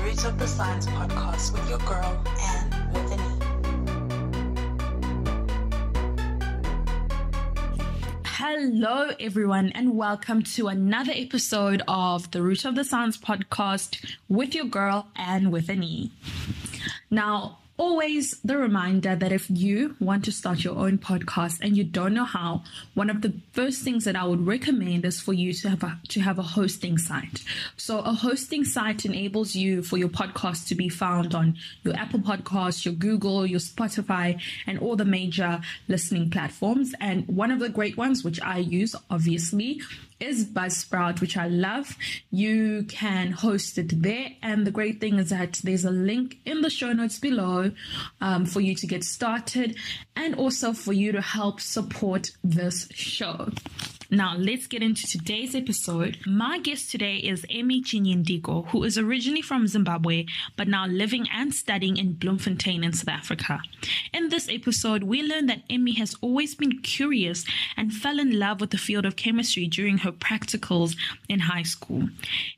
Roots of the Science podcast with your girl, Anne with an E. Hello, everyone, and welcome to another episode of the Roots of the Science podcast with your girl, Anne with an E. Now, always the reminder that if you want to start your own podcast and you don't know how, one of the first things that I would recommend is for you to have a hosting site. So a hosting site enables you for your podcast to be found on your Apple Podcasts, your Google, your Spotify, and all the major listening platforms. And one of the great ones, which I use, obviously, is Buzzsprout, which I love. You can host it there. And the great thing is that there's a link in the show notes below for you to get started and also for you to help support this show. Now, let's get into today's episode. My guest today is Emmie Chiyindiko, who is originally from Zimbabwe, but now living and studying in Bloemfontein in South Africa. In this episode, we learn that Emmie has always been curious and fell in love with the field of chemistry during her practicals in high school.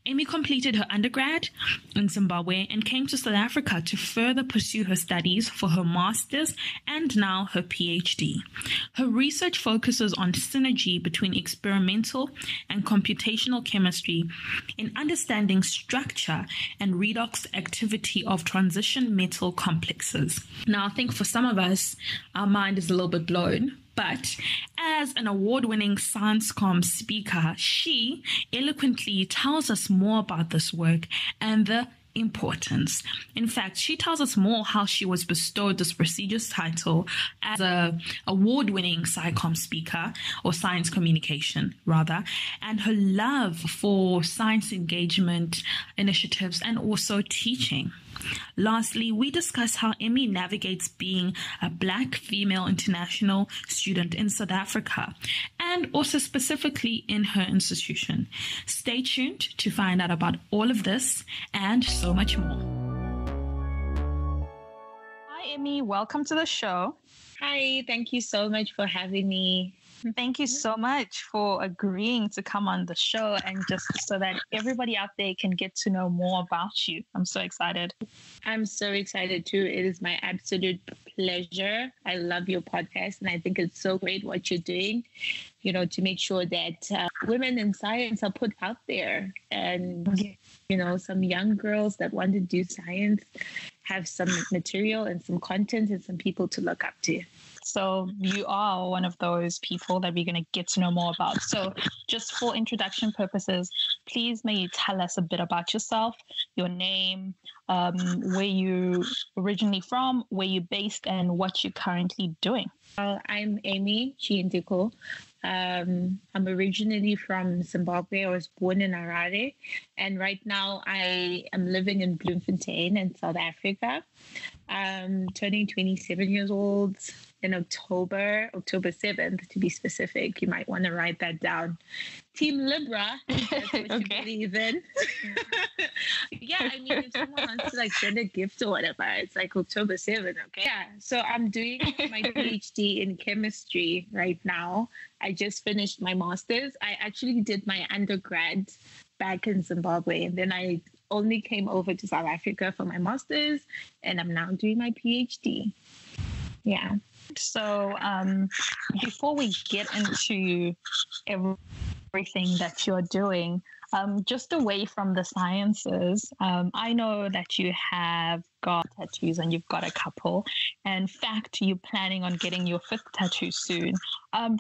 Emmie completed her undergrad in Zimbabwe and came to South Africa to further pursue her studies for her master's and now her PhD. Her research focuses on synergy between experimental and computational chemistry in understanding structure and redox activity of transition metal complexes. Now, I think for some of us, our mind is a little bit blown. But as an award-winning science comm speaker, she eloquently tells us more about this work and the importance. In fact, she tells us more how she was bestowed this prestigious title as an award-winning SciComm speaker, or science communication rather, and her love for science engagement initiatives and also teaching. Lastly, we discuss how Emmie navigates being a Black female international student in South Africa and also specifically in her institution. Stay tuned to find out about all of this and so much more. Hi, Emmie. Welcome to the show. Hi, thank you so much for having me. Thank you so much for agreeing to come on the show and just so that everybody out there can get to know more about you. I'm so excited. I'm so excited too. It is my absolute pleasure. I love your podcast and I think it's so great what you're doing, to make sure that women in science are put out there and, some young girls that want to do science have some material and some content and some people to look up to. So you are one of those people that we're going to get to know more about. So just for introduction purposes, please may you tell us a bit about yourself, your name, where you originally from, where you're based, and what you're currently doing. I'm Emmie Chiyindiko. I'm originally from Zimbabwe. I was born in Harare, and right now I am living in Bloemfontein in South Africa. I'm turning 27 years old in October 7th to be specific. You might want to write that down. Team Libra, that's what you believe in. Yeah, I mean, if someone wants to send a gift or whatever, it's October 7th, okay? Yeah, so I'm doing my PhD in chemistry right now. I just finished my master's. I actually did my undergrad back in Zimbabwe, and then I only came over to South Africa for my master's, and I'm now doing my PhD. Yeah. So before we get into everything that you're doing, just away from the sciences, I know that you have got tattoos and you've got a couple. In fact, you're planning on getting your 5th tattoo soon.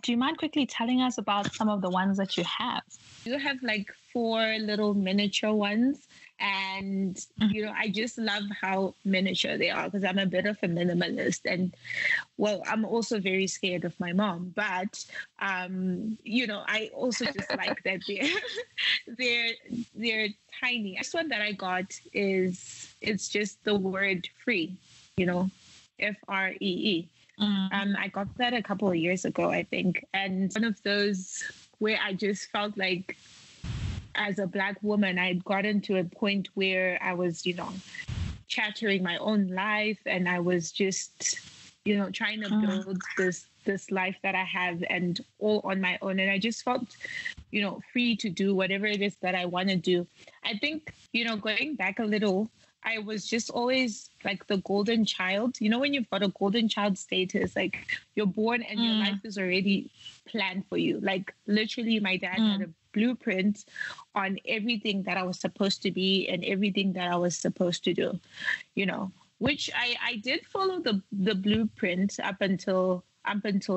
Do you mind quickly telling us about some of the ones that you have? You have 4 little miniature ones. And, I just love how miniature they are because I'm a bit of a minimalist. And, I'm also very scared of my mom. But, I also just like that they're tiny. This one that I got it's just the word free, FREE. I got that a couple of years ago, I think. And one of those where I just felt like, as a Black woman, I had gotten to a point where I was, chattering my own life, and I was just, trying to build this life that I have and all on my own. And I just felt, free to do whatever it is that I want to do. I think, going back a little, I was just always like the golden child. You know, when you've got a golden child status, like you're born and your life is already planned for you. Like literally, my dad had a blueprint on everything that I was supposed to be and everything that I was supposed to do, you know, which I did follow the blueprint up until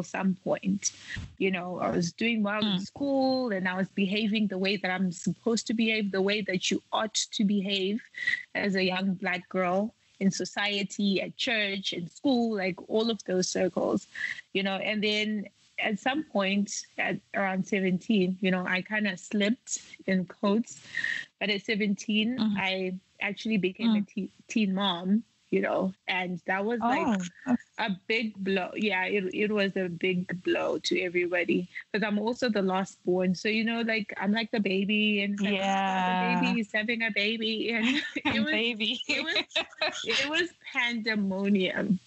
some point. You know, I was doing well in school and I was behaving the way that I'm supposed to behave, the way that you ought to behave as a young Black girl in society, at church, in school, like all of those circles, you know. And then at some point at around 17, you know, I kind of slipped in quotes. But at 17, I actually became a teen mom, you know, and that was like a big blow. Yeah, it was a big blow to everybody because I'm also the last born. So, you know, like I'm like the baby and like, the baby is having a baby. And it was pandemonium.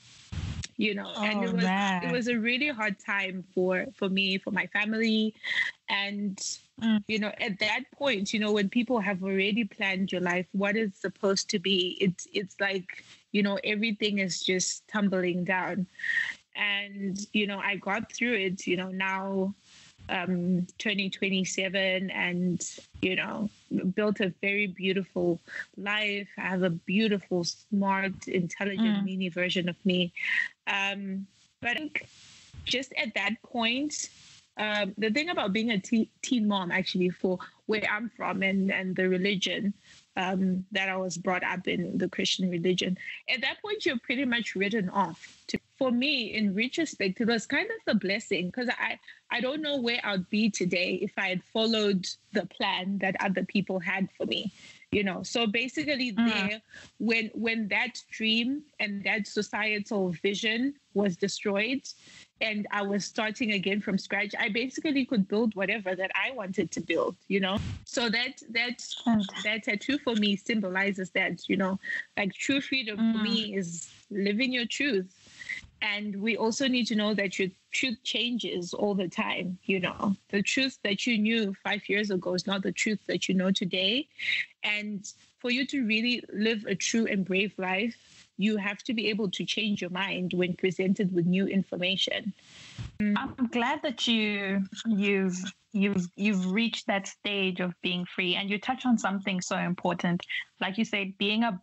You know, and it was a really hard time for me, for my family. And, you know, at that point, you know, when people have already planned your life, what is supposed to be, it's like, you know, everything is just tumbling down. And, you know, I got through it, you know, now turning 27 and, you know, built a very beautiful life. I have a beautiful, smart, intelligent mini version of me. But I think just at that point, the thing about being a teen mom, actually, for where I'm from and the religion that I was brought up in, the Christian religion, at that point, you're pretty much written off. For me, in retrospect, it was kind of a blessing because I don't know where I'd be today if I had followed the plan that other people had for me. You know, so basically there, when that dream and that societal vision was destroyed and I was starting again from scratch, I basically could build whatever that I wanted to build, you know. So that tattoo for me symbolizes that, you know, like true freedom for me is living your truth. And we also need to know that your truth changes all the time. You know, the truth that you knew 5 years ago is not the truth that you know today. And for you to really live a true and brave life, you have to be able to change your mind when presented with new information. I'm glad that you've reached that stage of being free, and you touch on something so important. Like you said, being a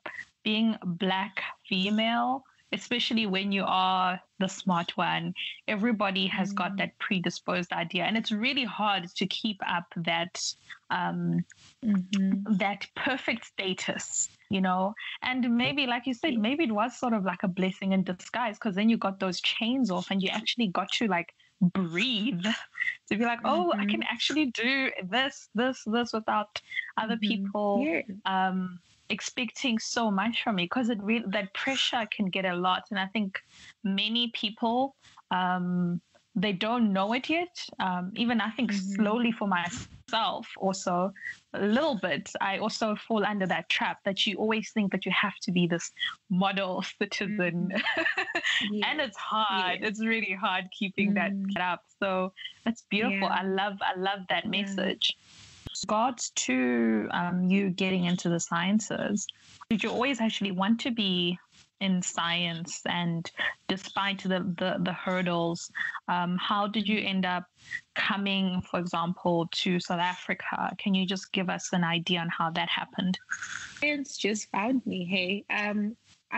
Black female, especially when you are the smart one, everybody has got that predisposed idea. And it's really hard to keep up that that perfect status, you know. And maybe, like you said, maybe it was sort of like a blessing in disguise because then you got those chains off and you actually got to like breathe to be like, oh, I can actually do this without other people expecting so much from me, because that pressure can get a lot. And I think many people they don't know it yet. Even I think slowly for myself also a little bit, I also fall under that trap that you always think that you have to be this model citizen. And it's hard. It's really hard keeping that up. So that's beautiful. I love that message. Regards to you getting into the sciences, did you always actually want to be in science? And despite the hurdles, how did you end up coming, for example, to South Africa? Can you just give us an idea on how that happened? Science just found me. Hey, I'm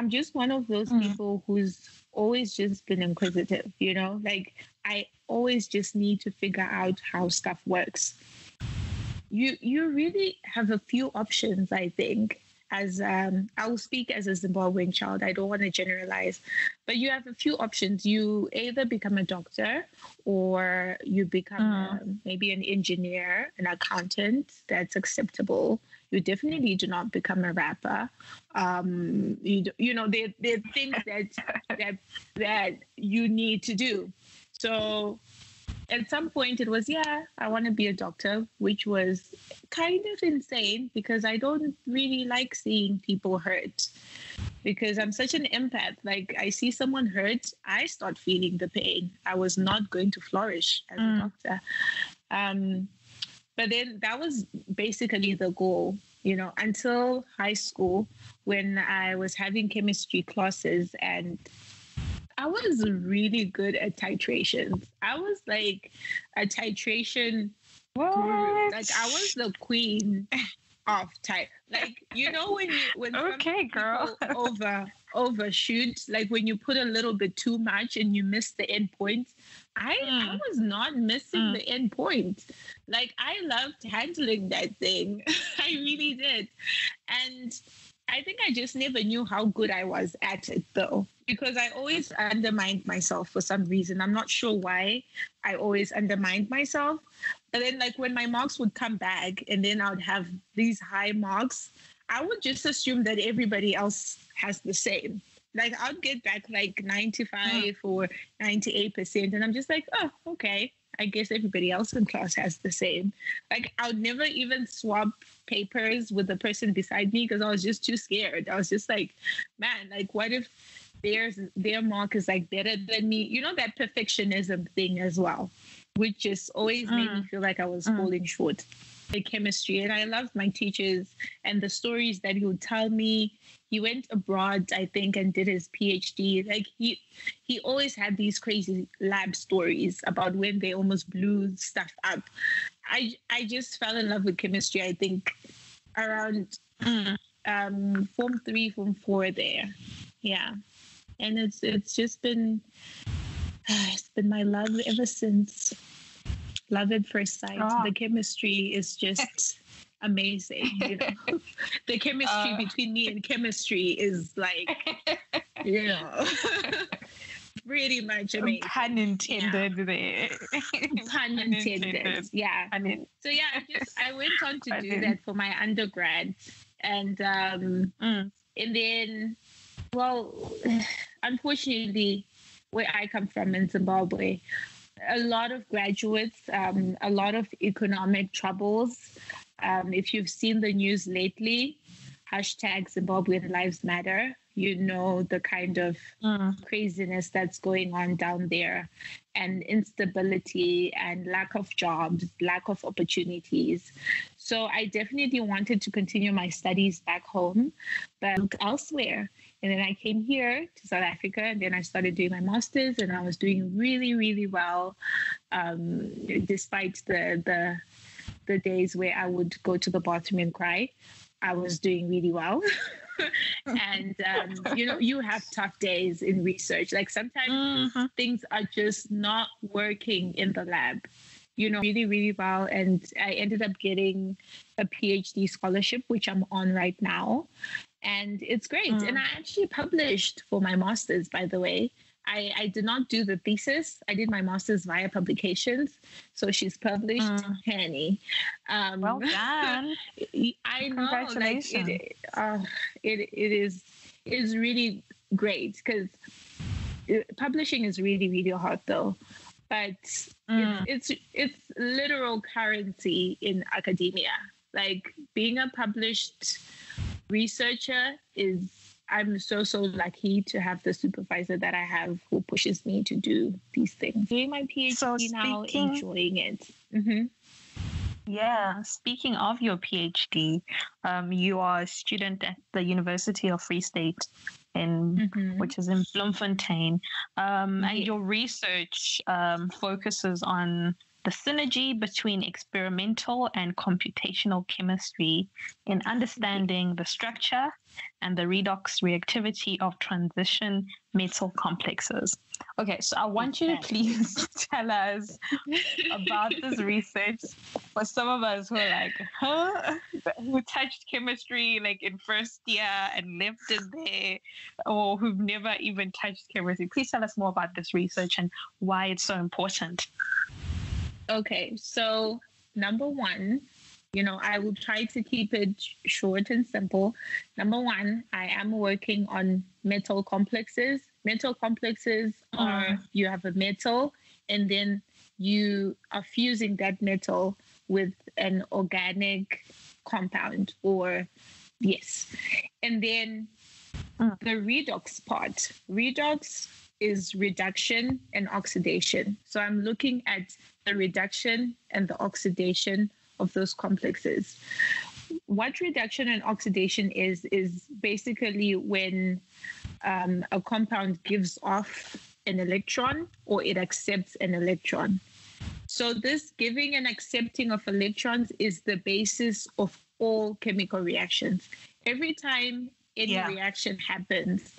just one of those people who's always just been inquisitive, you know, like I always just need to figure out how stuff works. You really have a few options, I think. As I will speak as a Zimbabwean child, I don't want to generalize, but you have a few options. You either become a doctor or you become maybe an engineer, an accountant. That's acceptable. You definitely do not become a rapper. You know, there are things that you need to do. So at some point it was, I want to be a doctor, which was kind of insane because I don't really like seeing people hurt because I'm such an empath. Like I see someone hurt, I start feeling the pain. I was not going to flourish as a doctor. But then that was basically the goal. until high school when I was having chemistry classes, and I was really good at titrations. I was like a titration guru. Like I was the queen of type. Like when Okay, girl. people overshoot, like when you put a little bit too much and you miss the end point. I was not missing the end point. Like I loved handling that thing. I really did. And I think I just never knew how good I was at it though, because I always undermined myself for some reason. I'm not sure why I always undermined myself. And then like when my marks would come back and then I would have these high marks, I would just assume that everybody else has the same. Like I'd get back like 95 or 98%. And I'm just like, oh, okay. I guess everybody else in class has the same. Like I would never even swap papers with the person beside me because I was just too scared. I was just like, man, like what if their mark is like better than me? You know, that perfectionism thing as well, which just always made me feel like I was falling short in chemistry. And I loved my teachers and the stories that he would tell me. He went abroad, I think, and did his PhD. Like he always had these crazy lab stories about when they almost blew stuff up. I just fell in love with chemistry, I think, around Form 3, Form 4 there. Yeah. And it's just been my love ever since. Love at first sight. The chemistry is just amazing. The chemistry between me and chemistry is like, pretty much amazing. Pun intended there. Pun intended. Yeah. So yeah, I went on to do that for my undergrad, and then, well, unfortunately, where I come from in Zimbabwe, a lot of graduates, a lot of economic troubles. If you've seen the news lately, hashtag Zimbabwean Lives Matter, you know the kind of craziness that's going on down there, and instability and lack of jobs, lack of opportunities. So I definitely wanted to continue my studies back home, but look elsewhere. And then I came here to South Africa, and then I started doing my master's, and I was doing really, really well, despite the days where I would go to the bathroom and cry. I was doing really well. And, you have tough days in research. Like sometimes things are just not working in the lab, really, really well. And I ended up getting a PhD scholarship, which I'm on right now. And it's great. And I actually published for my master's, by the way. I did not do the thesis. I did my master's via publications. So she's published, Hanny. Well done. I know. Congratulations. Like it is really great, because publishing is really, really hard though. But it's literal currency in academia. Like being a published researcher I'm so lucky to have the supervisor that I have who pushes me to do these things. Doing my PhD now, enjoying it. Yeah, speaking of your PhD, you are a student at the University of Free State, which is in Bloemfontein, and your research focuses on the synergy between experimental and computational chemistry in understanding the structure and the redox reactivity of transition metal complexes. Okay, so I want you to please tell us about this research for some of us who are like, who touched chemistry like in first year and left it there, or who've never even touched chemistry. Please tell us more about this research and why it's so important. Okay, so number one, I will try to keep it short and simple. Number one, I am working on metal complexes. Metal complexes are, you have a metal and then you are fusing that metal with an organic compound and then the redox part. Redox is reduction and oxidation. So I'm looking at the reduction and the oxidation of those complexes. what reduction and oxidation is basically when a compound gives off an electron or it accepts an electron. So this giving and accepting of electrons is the basis of all chemical reactions. Every time any reaction happens,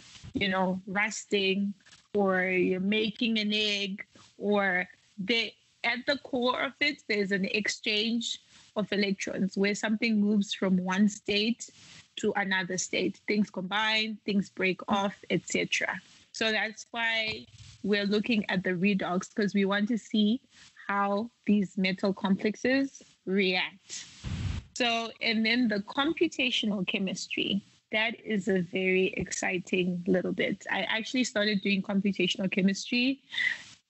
rusting, or you're making an egg, or at the core of it, there's an exchange of electrons where something moves from one state to another state. Things combine, things break off, etc. So that's why we're looking at the redox, because we want to see how these metal complexes react. So, and then the computational chemistry, that is a very exciting little bit. I actually started doing computational chemistry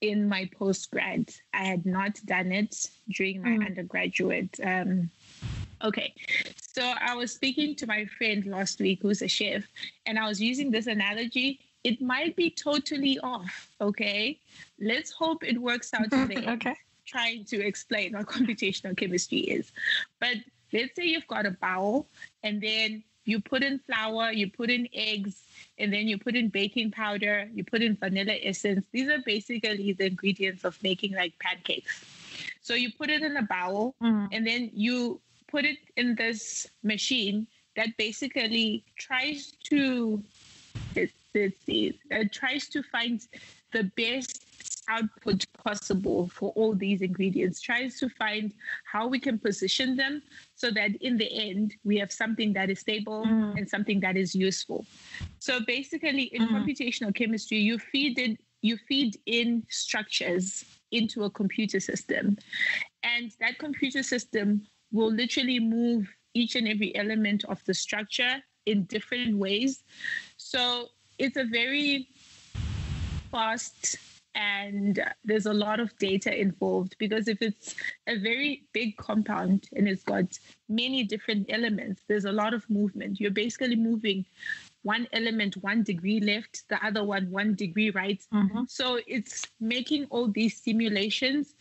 in my postgrad. I had not done it during my undergraduate. Okay, so I was speaking to my friend last week who's a chef, and I was using this analogy. It might be totally off, okay? Let's hope it works out today. Okay. Trying to explain what computational chemistry is. But let's say you've got a bowl, and then you put in flour, you put in eggs, and then you put in baking powder, you put in vanilla essence. These are basically the ingredients of making like pancakes. So you put it in a bowl, and then you put it in this machine that basically tries to find the best output possible for all these ingredients, tries to find how we can position them so that in the end we have something that is stable and something that is useful. So basically in computational chemistry, you feed in structures into a computer system, and that computer system will literally move each and every element of the structure in different ways. So it's a very fast, and there's a lot of data involved, because if it's a very big compound and it's got many different elements, there's a lot of movement. You're basically moving one element 1 degree left, the other one 1 degree right. So it's making all these simulations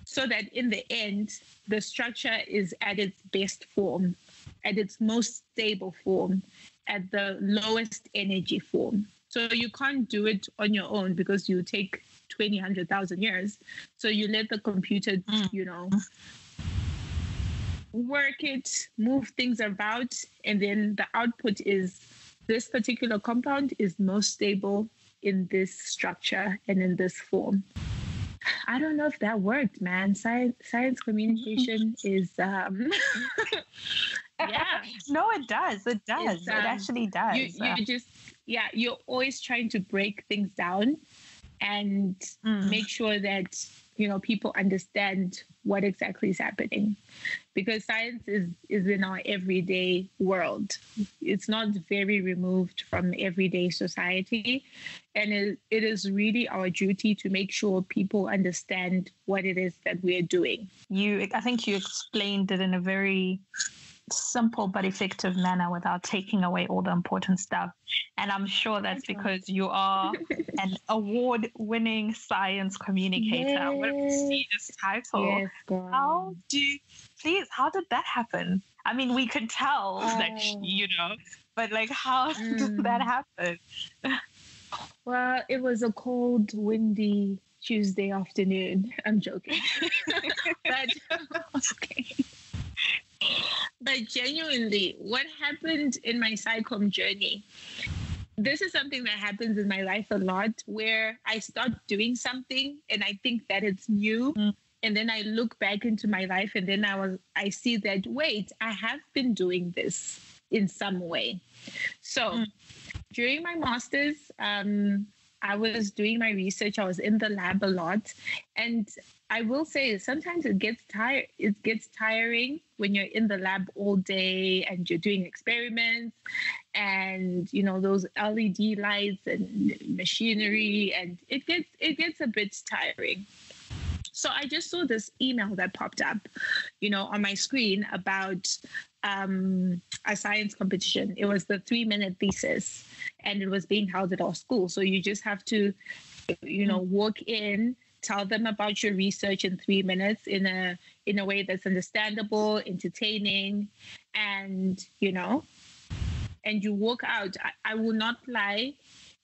so that in the end, the structure is at its best form, at its most stable form, at the lowest energy form. So you can't do it on your own, because you take 100,000 years. So you let the computer, work it, move things about, and then the output is this particular compound is most stable in this structure and in this form. I don't know if that worked, man. Science communication is yeah. No, it does. It does. It actually does. You're always trying to break things down and make sure that people understand what exactly is happening, because science is in our everyday world. It's not very removed from everyday society, and it is really our duty to make sure people understand what it is that we're doing. I think you explained it in a very simple but effective manner without taking away all the important stuff. And I'm sure that's because you are an award-winning science communicator. Yes. What a prestigious title. Yes, girl. How did that happen? I mean, we could tell that, but like, how did that happen? Well, it was a cold, windy Tuesday afternoon. I'm joking. But okay. But genuinely, what happened in my psychom journey, this is something that happens in my life a lot, where I start doing something and I think that it's new. And then I look back into my life, and then I see that, wait, I have been doing this in some way. So during my master's, I was doing my research. I was in the lab a lot. And I will say sometimes it gets tiring when you're in the lab all day and you're doing experiments and, those LED lights and machinery, and it gets a bit tiring. So I just saw this email that popped up, on my screen about a science competition. It was the 3-minute thesis, and it was being held at our school. So you just have to, walk in, tell them about your research in 3 minutes in a way that's understandable, entertaining, and and you walk out. I will not lie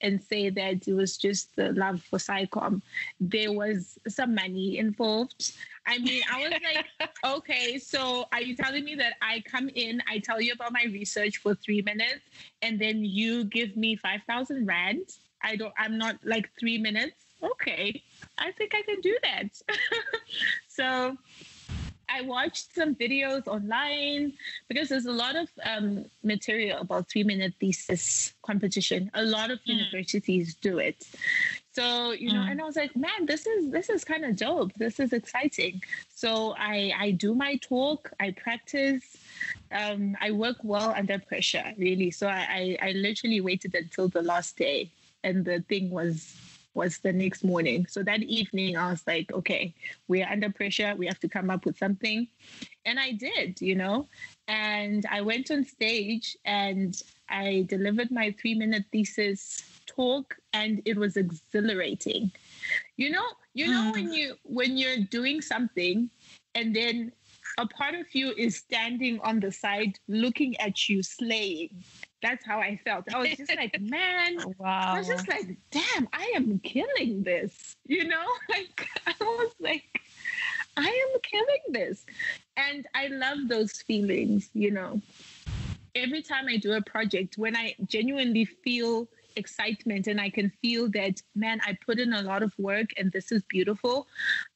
and say that it was just the love for SciComm. There was some money involved. I mean, I was like, okay, so are you telling me that I come in, I tell you about my research for 3 minutes, and then you give me 5,000 Rand? I'm not like 3 minutes. Okay, I think I can do that. So I watched some videos online because there's a lot of material about 3-minute thesis competition. A lot of universities do it. So, and I was like, man, this is kind of dope. This is exciting. So I do my talk, I practice, I work well under pressure, really. So I literally waited until the last day, and the thing was the next morning. So that evening I was like, okay, we're under pressure. We have to come up with something. And I did, and I went on stage and I delivered my 3-minute thesis talk, and it was exhilarating. When you're doing something and then a part of you is standing on the side looking at you slaying. That's how I felt. I was just like, man, wow. I was just like, damn, I am killing this. Like I was like, I am killing this. And I love those feelings, Every time I do a project, when I genuinely feel excitement and I can feel that, man, I put in a lot of work and this is beautiful,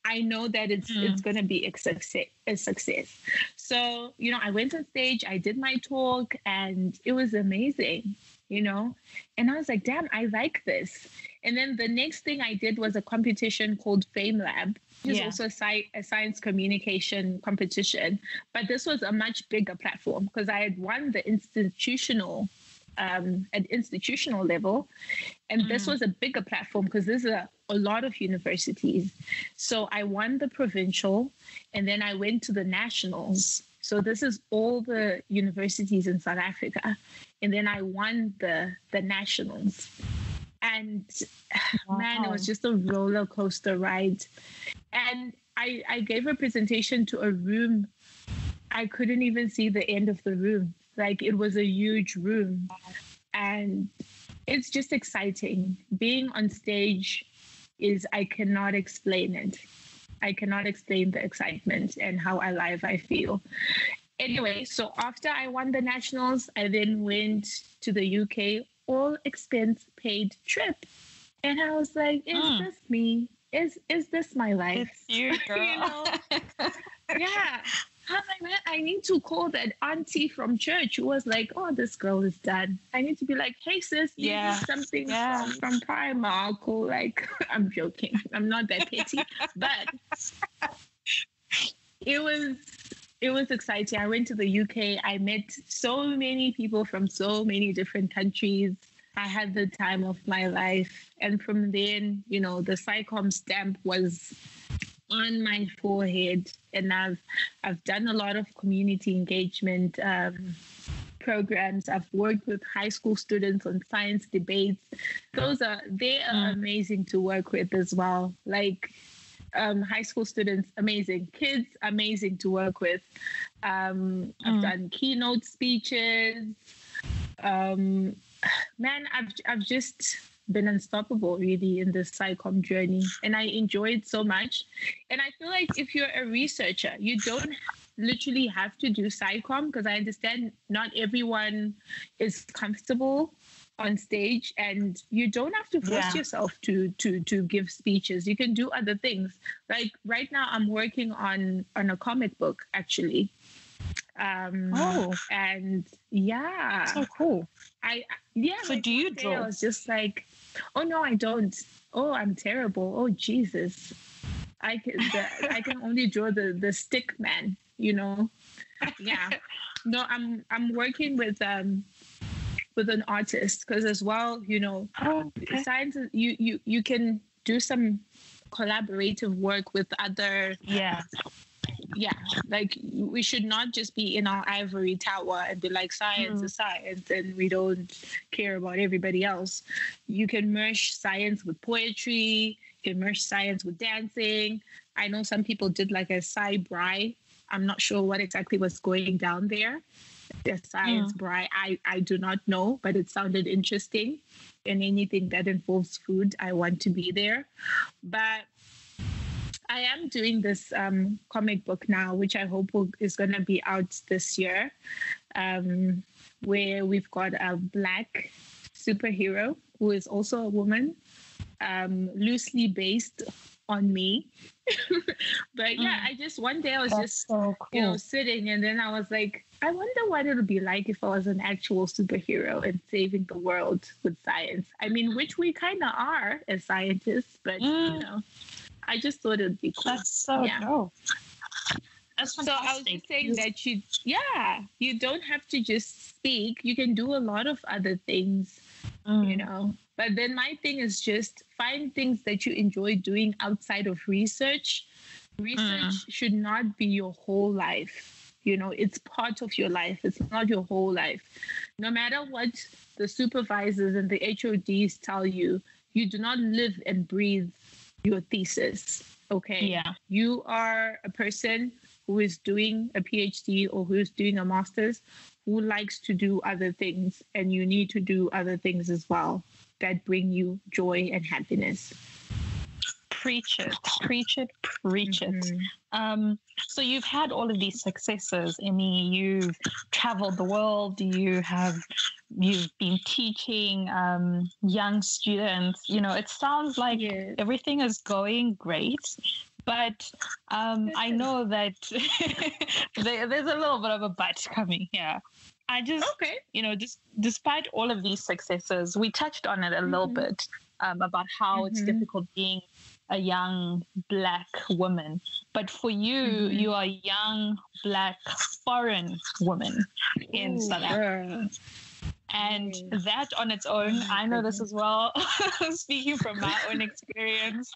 I know that it's going to be a success. So, I went on stage, I did my talk, and it was amazing, and I was like, damn, I like this. And then the next thing I did was a competition called Fame Lab. It was also a science communication competition, but this was a much bigger platform because I had won the institutional at institutional level. And this was a bigger platform because there's a lot of universities. So I won the provincial, and then I went to the nationals. So this is all the universities in South Africa. And then I won the nationals. And man, it was just a roller coaster ride. And I gave a presentation to a room. I couldn't even see the end of the room. Like, it was a huge room. And it's just exciting. Being on stage I cannot explain it. I cannot explain the excitement and how alive I feel. Anyway, so after I won the nationals, I then went to the UK, all expense paid trip. And I was like, is this me? Is this my life? It's you, girl. Yeah. I'm like, man, I need to call that auntie from church who was like, oh, this girl is done. I need to be like, hey, sis, you need something from Primark. Or like, I'm joking. I'm not that petty. But it was exciting. I went to the UK. I met so many people from so many different countries. I had the time of my life. And from then, the SciComm stamp was on my forehead, and I've done a lot of community engagement programs. I've worked with high school students on science debates. They are amazing to work with as well. Like high school students, amazing. Kids, amazing to work with. I've done keynote speeches. Man, I've just been unstoppable really in this SciComm journey, and I enjoy it so much. And I feel like if you're a researcher, you don't literally have to do SciComm, because I understand not everyone is comfortable on stage, and you don't have to force yourself to give speeches. You can do other things. Like right now I'm working on a comic book actually. And so cool. So do you draw? I was just like, oh no, I don't. Oh, I'm terrible. Oh Jesus, I can only draw the stick man. Yeah. No, I'm working with an artist, because as well, science. You can do some collaborative work with other yeah, like we should not just be in our ivory tower and be like, science is science and we don't care about everybody else. You can merge science with poetry, you can merge science with dancing. I know some people did like a sci-bri. I'm not sure what exactly was going down there. The science bri, I do not know, but it sounded interesting. And anything that involves food, I want to be there. But I am doing this comic book now, which I hope is going to be out this year, where we've got a Black superhero who is also a woman, loosely based on me. But yeah, I just one day I was just so cool. sitting, and then I was like, I wonder what it would be like if I was an actual superhero and saving the world with science. I mean, which we kind of are as scientists, but I just thought it would be cool. That's so dope. That's fantastic. So I was just saying that you don't have to just speak. You can do a lot of other things, But then my thing is just find things that you enjoy doing outside of research. Research should not be your whole life. It's part of your life. It's not your whole life. No matter what the supervisors and the HODs tell you, you do not live and breathe your thesis. Okay. Yeah. You are a person who is doing a PhD or who is doing a master's who likes to do other things, and you need to do other things as well that bring you joy and happiness. Preach it, preach it, preach it. So you've had all of these successes, Emmie. You've traveled the world. You've been teaching young students. It sounds like everything is going great. But I know that there's a little bit of a but coming here. I just, just despite all of these successes, we touched on it a little bit about how it's difficult being a young Black woman. But for you, you are a young Black foreign woman in South Africa. And that on its own, I know this as well, speaking from my own experience,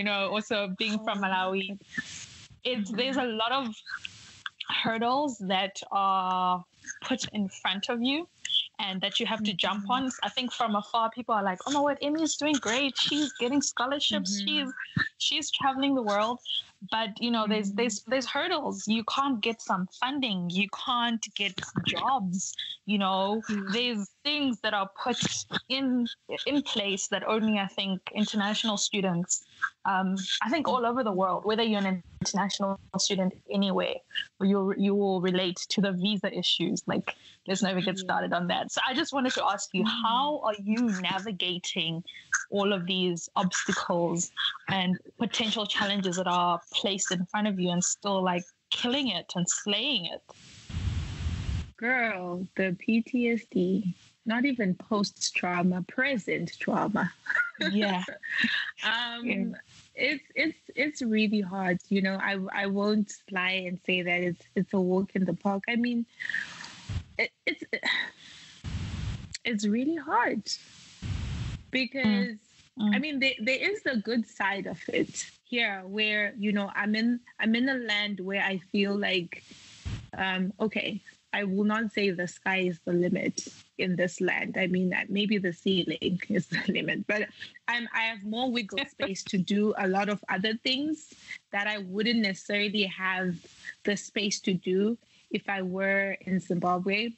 also being from Malawi, there's a lot of hurdles that are put in front of you and that you have to jump on. I think from afar, people are like, oh my word, Emmie's doing great. She's getting scholarships. She's traveling the world. But, there's hurdles. You can't get some funding. You can't get jobs. There's things that are put in place that only, I think, international students, I think all over the world, whether you're an international student anywhere, you will relate to the visa issues. Like, let's not even get started on that. So I just wanted to ask you, how are you navigating all of these obstacles and potential challenges that are placed in front of you and still like killing it and slaying it? Girl, the PTSD, not even post-trauma, present trauma. Yeah. It's really hard. I won't lie and say that it's a walk in the park. I mean, it's really hard because I mean there is the good side of it here where I'm in a land where I feel like okay, I will not say the sky is the limit in this land. I mean, maybe the ceiling is the limit, but I have more wiggle space to do a lot of other things that I wouldn't necessarily have the space to do if I were in Zimbabwe.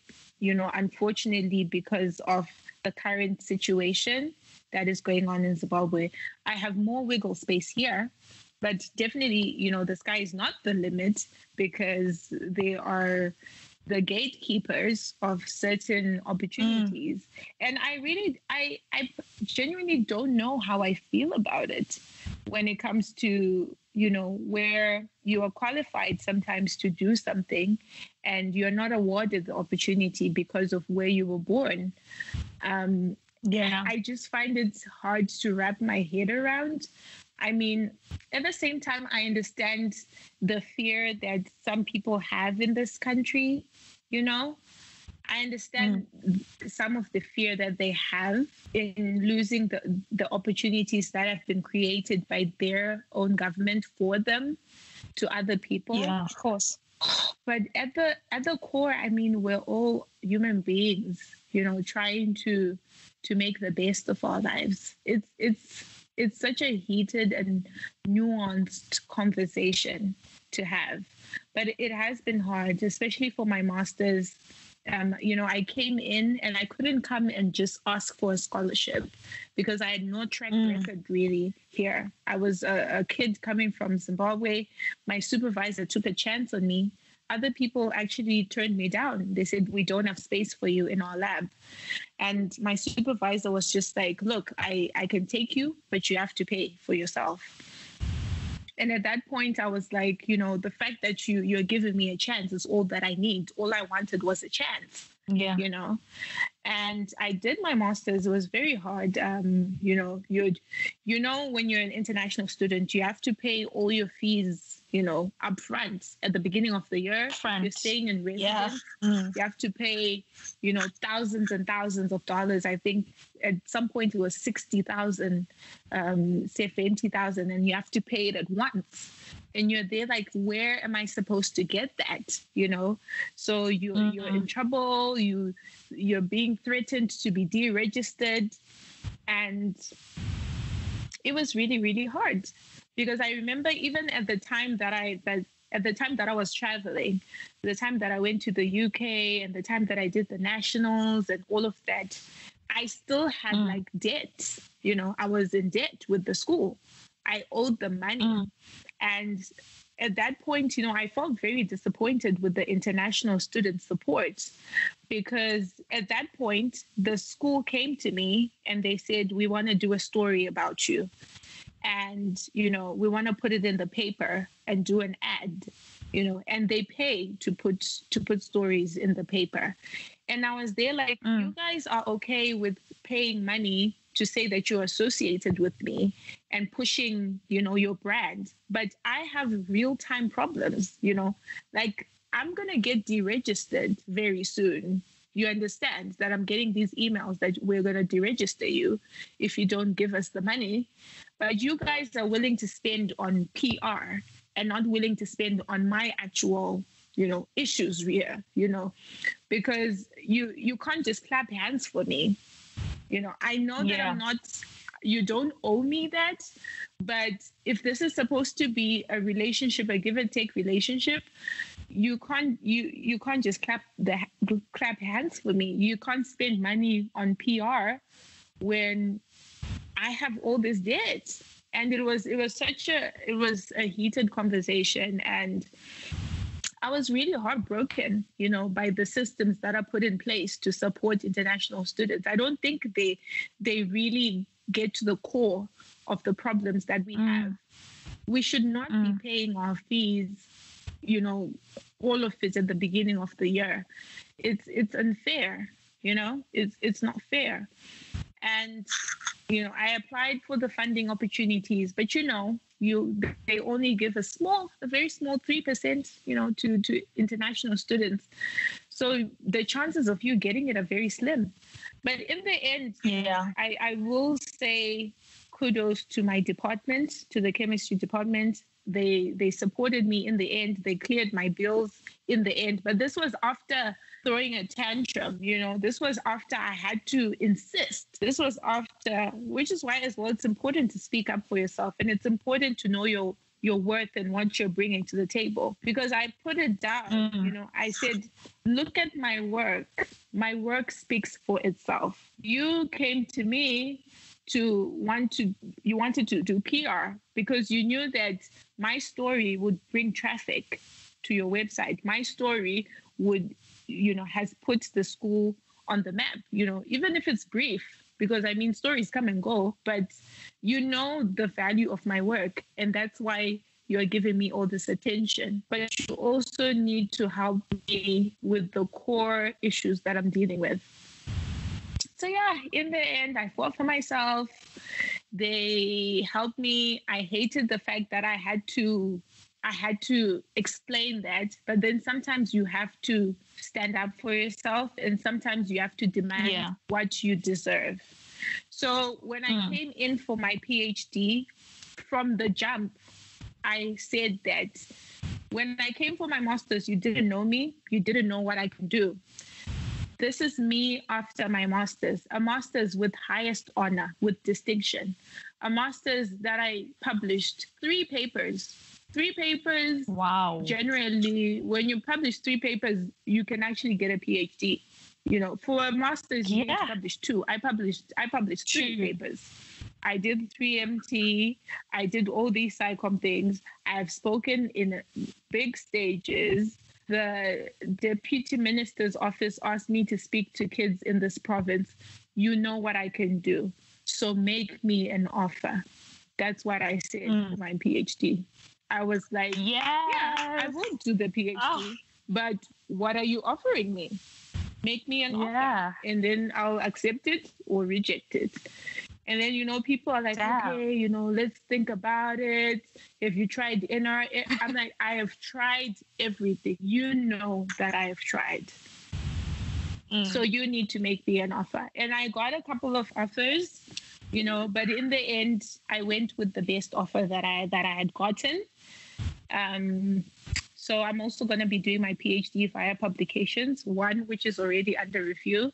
Unfortunately, because of the current situation that is going on in Zimbabwe, I have more wiggle space here. But definitely, the sky is not the limit because they are the gatekeepers of certain opportunities. And I genuinely don't know how I feel about it when it comes to, where you are qualified sometimes to do something and you're not awarded the opportunity because of where you were born. I just find it hard to wrap my head around. I mean, at the same time, I understand the fear that some people have in this country, I understand some of the fear that they have in losing the opportunities that have been created by their own government for them. to other people. Yeah, of course. But at the core, I mean, we're all human beings, trying to make the best of our lives. It's such a heated and nuanced conversation to have, but it has been hard, especially for my master's. I came in and I couldn't come and just ask for a scholarship because I had no track record really here. I was a kid coming from Zimbabwe. My supervisor took a chance on me. Other people actually turned me down. They said, we don't have space for you in our lab. And my supervisor was just like, look, I can take you, but you have to pay for yourself. And at that point, I was like, the fact that you're giving me a chance is all that I need. All I wanted was a chance. Yeah. And I did my master's. It was very hard. When you're an international student, you have to pay all your fees, up front at the beginning of the year. You're staying in residence. Yeah. You have to pay, thousands and thousands of dollars. I think at some point it was 60,000, say 20,000, and you have to pay it at once. And you're there like, where am I supposed to get that? So you're in trouble. You're being threatened to be deregistered, and it was really, really hard. Because I remember even at the time that I was traveling, the time that I went to the UK and the time that I did the nationals and all of that, I still had like debt. I was in debt with the school. I owed them money. And at that point, I felt very disappointed with the international student support, because at that point, the school came to me and they said, we want to do a story about you. And, we want to put it in the paper and do an ad, and they pay to put stories in the paper. And I was there like, you guys are okay with paying money to say that you're associated with me and pushing, your brand. But I have real-time problems, like I'm going to get deregistered very soon. You understand that I'm getting these emails that we're going to deregister you if you don't give us the money. But you guys are willing to spend on PR and not willing to spend on my actual, issues here, because you can't just clap hands for me. I know that I'm not, you don't owe me that, but if this is supposed to be a relationship, a give and take relationship, you can't just clap hands for me. You can't spend money on PR when I have all this debt. And it was a heated conversation, and I was really heartbroken, by the systems that are put in place to support international students. I don't think they really get to the core of the problems that we have. We should not be paying our fees, all of it at the beginning of the year. It's unfair, it's not fair. And I applied for the funding opportunities, but they only give a very small 3%, to international students. So the chances of you getting it are very slim. But in the end, I will say kudos to my department, to the chemistry department. They supported me in the end. They cleared my bills in the end. But this was after throwing a tantrum, this was after I had to insist. This was after, which is why as well, it's important to speak up for yourself. And it's important to know your worth and what you're bringing to the table. Because I put it down, I said, look at my work. My work speaks for itself. You came to me you wanted to do PR because you knew that my story would bring traffic to your website. My story would, has put the school on the map, even if it's brief, because stories come and go, but the value of my work. And that's why you're giving me all this attention. But you also need to help me with the core issues that I'm dealing with. So in the end, I fought for myself. They helped me. I hated the fact that I had to explain that, but then sometimes you have to stand up for yourself, and sometimes you have to demand what you deserve. So when I came in for my PhD, from the jump, I said that when I came for my master's, you didn't know me. You didn't know what I could do. This is me after my master's, a master's with highest honor, with distinction, a master's that I published 3 papers. 3 papers. Wow. Generally, when you publish 3 papers, you can actually get a PhD. You know, for a master's, you need to publish 2. I published 3 papers. I did 3MT. I did all these SciComm things. I've spoken in big stages. The deputy minister's office asked me to speak to kids in this province. You know what I can do. So make me an offer. That's what I said for my PhD. I was like, yeah, I won't do the PhD, but what are you offering me? Make me an offer, and then I'll accept it or reject it. And then, you know, people are like, okay, you know, let's think about it. If you tried NRA, I'm like, I have tried everything. You know that I have tried. So you need to make me an offer. And I got a couple of offers, you know, but in the end, I went with the best offer that I had gotten. So I'm also going to be doing my PhD via publications, one which is already under review.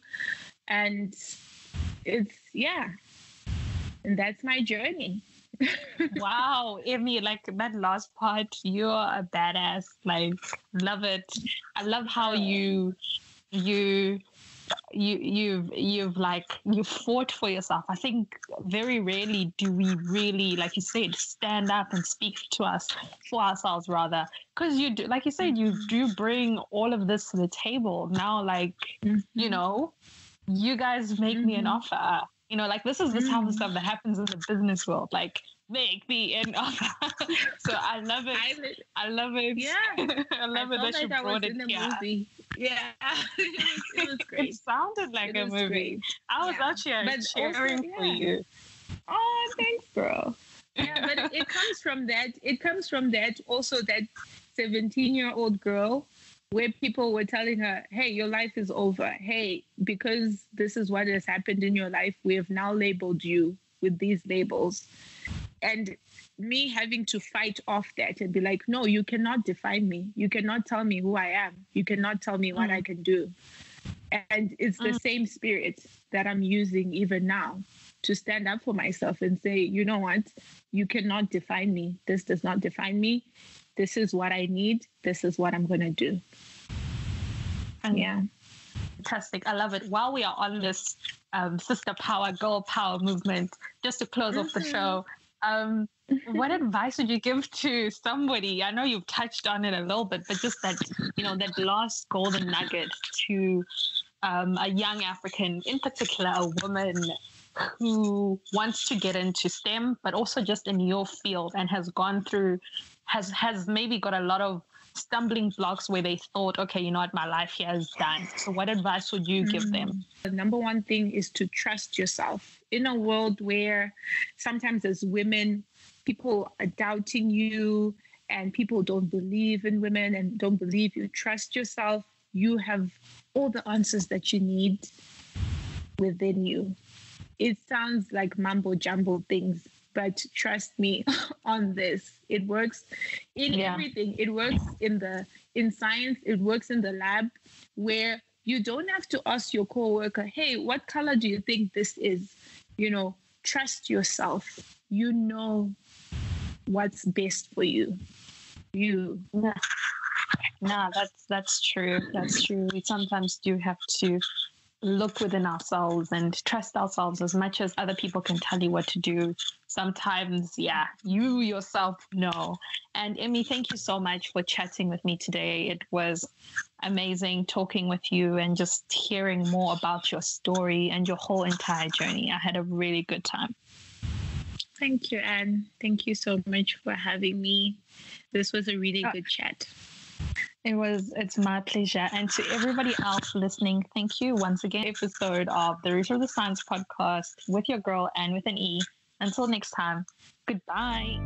And it's, and that's my journey. Wow, Emmie, like that last part, you're a badass. Like, love it. I love how you've fought for yourself. I think very rarely do we really, like you said, stand up and speak for ourselves rather, because you do, like you said, you do bring all of this to the table now. Like, you know, you guys make me an offer. You know, like this is the type of stuff that happens in the business world. Like, make me an offer. So I love it. I love it. Yeah, I love it that you brought it here. Movie. Yeah, it was great. It sounded like a movie. Great. I was actually cheering for you. Oh, thanks, bro. Yeah, but it comes from that. It comes from that also, that 17-year-old girl where people were telling her, hey, your life is over. Hey, because this is what has happened in your life, we have now labeled you with these labels. And me having to fight off that and be like, no, you cannot define me. You cannot tell me who I am. You cannot tell me what I can do. And it's the same spirit that I'm using even now to stand up for myself and say, you know what? You cannot define me. This does not define me. This is what I need. This is what I'm going to do. Yeah. Fantastic. I love it. While we are on this sister power, girl power movement, just to close off the show, what advice would you give to somebody? I know you've touched on it a little bit, but just that, you know, that last golden nugget to a young African, in particular, a woman who wants to get into STEM, but also just in your field and has gone through, has maybe got a lot of stumbling blocks where they thought, okay, you know what, my life here is done. So what advice would you give them? The number one thing is to trust yourself. In a world where sometimes as women, people are doubting you and people don't believe in women and don't believe you, trust yourself. You have all the answers that you need within you. It sounds like mumbo jumbo things, but trust me on this. It works in everything. It works in science. It works in the lab, where you don't have to ask your coworker, hey, what color do you think this is? You know, trust yourself. You know what's best for you. No, that's true. That's true. We sometimes do have to look within ourselves and trust ourselves as much as other people can tell you what to do. Sometimes, you yourself know. And Emmie, thank you so much for chatting with me today. It was amazing talking with you and just hearing more about your story and your whole entire journey. I had a really good time. Thank you, Anne. Thank you so much for having me. This was a really good chat. It's my pleasure. And to everybody else listening, thank you once again. Episode of the Root of the Science podcast with your girl and with an E. Until next time, goodbye.